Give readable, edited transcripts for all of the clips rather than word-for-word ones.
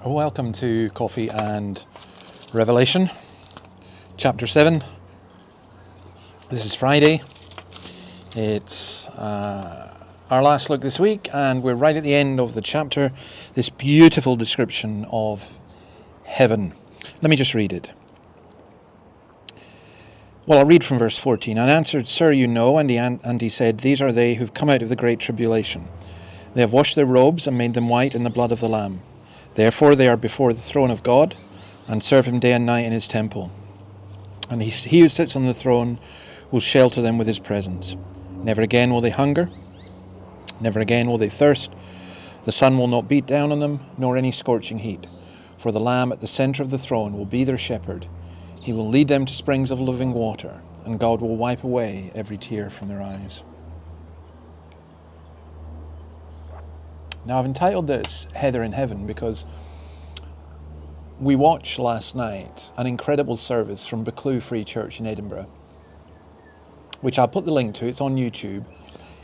Welcome to Coffee and Revelation, chapter 7. This is Friday. It's our last look this week, and we're right at the end of the chapter, this beautiful description of heaven. Let me just read it. Well, I'll read from verse 14. And answered, Sir, you know. And he said, These are they who've come out of the great tribulation. They have washed their robes and made them white in the blood of the Lamb. Therefore they are before the throne of God, and serve him day and night in his temple. And he who sits on the throne will shelter them with his presence. Never again will they hunger, never again will they thirst. The sun will not beat down on them, nor any scorching heat. For the Lamb at the center of the throne will be their shepherd. He will lead them to springs of living water, and God will wipe away every tear from their eyes. Now, I've entitled this Heather in Heaven because we watched last night an incredible service from Buccleuch Free Church in Edinburgh, which I'll put the link to. It's on YouTube,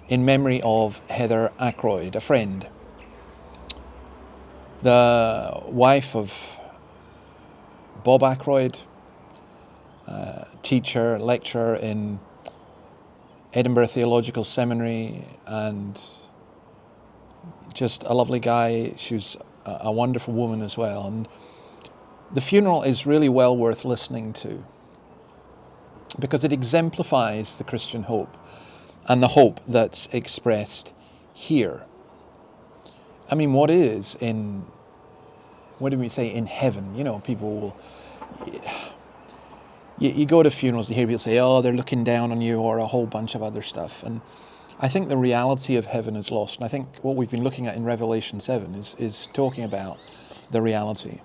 in memory of Heather Ackroyd, a friend, the wife of Bob Ackroyd, teacher, lecturer in Edinburgh Theological Seminary, and just a lovely guy. She was a wonderful woman as well. And the funeral is really well worth listening to because it exemplifies the Christian hope and the hope that's expressed here. I mean, what do we say, in heaven? You know, people will... You go to funerals, you hear people say, oh, they're looking down on you, or a whole bunch of other stuff. And I think the reality of heaven is lost. And I think what we've been looking at in Revelation 7 is talking about the reality.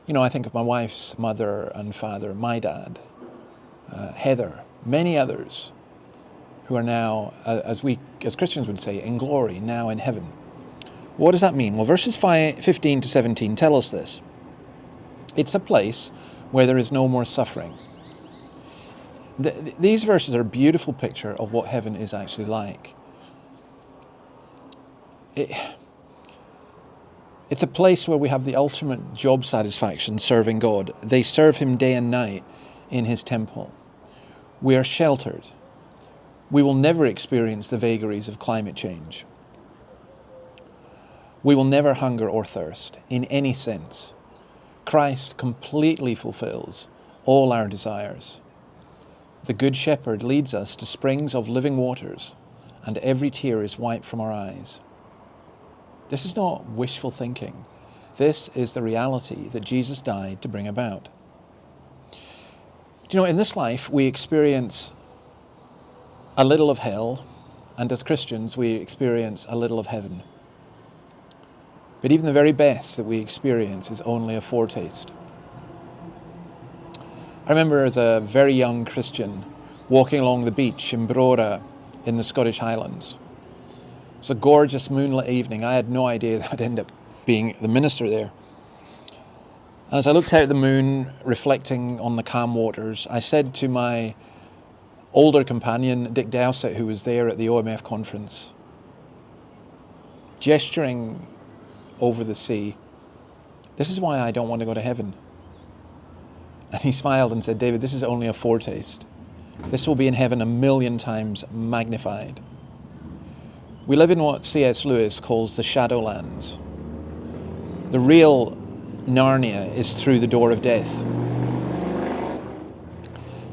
You know, I think of my wife's mother and father, my dad, Heather, many others who are now, as Christians would say, in glory, now in heaven. What does that mean? Well, verses 15 to 17 tell us this. It's a place where there is no more suffering. These verses are a beautiful picture of what heaven is actually like. It's a place where we have the ultimate job satisfaction serving God. They serve him day and night in his temple. We are sheltered. We will never experience the vagaries of climate change. We will never hunger or thirst in any sense. Christ completely fulfills all our desires. The Good Shepherd leads us to springs of living waters, and every tear is wiped from our eyes. This is not wishful thinking. This is the reality that Jesus died to bring about. Do you know, in this life, we experience a little of hell, and as Christians, we experience a little of heaven. But even the very best that we experience is only a foretaste. I remember as a very young Christian walking along the beach in Brora in the Scottish Highlands. It was a gorgeous moonlit evening. I had no idea that I'd end up being the minister there. And as I looked out at the moon, reflecting on the calm waters, I said to my older companion, Dick Dowsett, who was there at the OMF conference, gesturing over the sea, this is why I don't want to go to heaven. And he smiled and said, David, this is only a foretaste. This will be in heaven 1,000,000 times magnified. We live in what C.S. Lewis calls the Shadowlands. The real Narnia is through the door of death.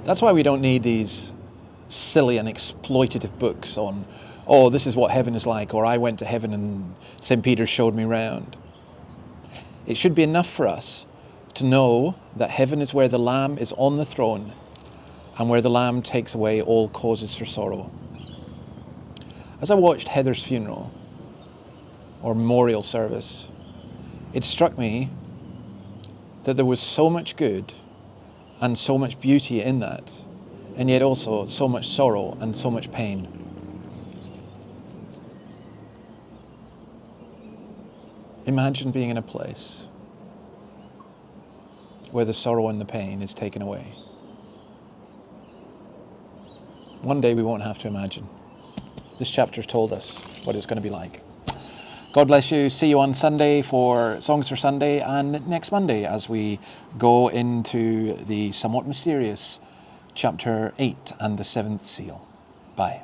That's why we don't need these silly and exploitative books on, oh, this is what heaven is like, or I went to heaven and St. Peter showed me round. It should be enough for us to know that heaven is where the Lamb is on the throne and where the Lamb takes away all causes for sorrow. As I watched Heather's funeral or memorial service, it struck me that there was so much good and so much beauty in that, and yet also so much sorrow and so much pain. Imagine being in a place where the sorrow and the pain is taken away. One day we won't have to imagine. This chapter's told us what it's going to be like. God bless you. See you on Sunday for Songs for Sunday, and next Monday as we go into the somewhat mysterious chapter 8 and the 7th seal. Bye.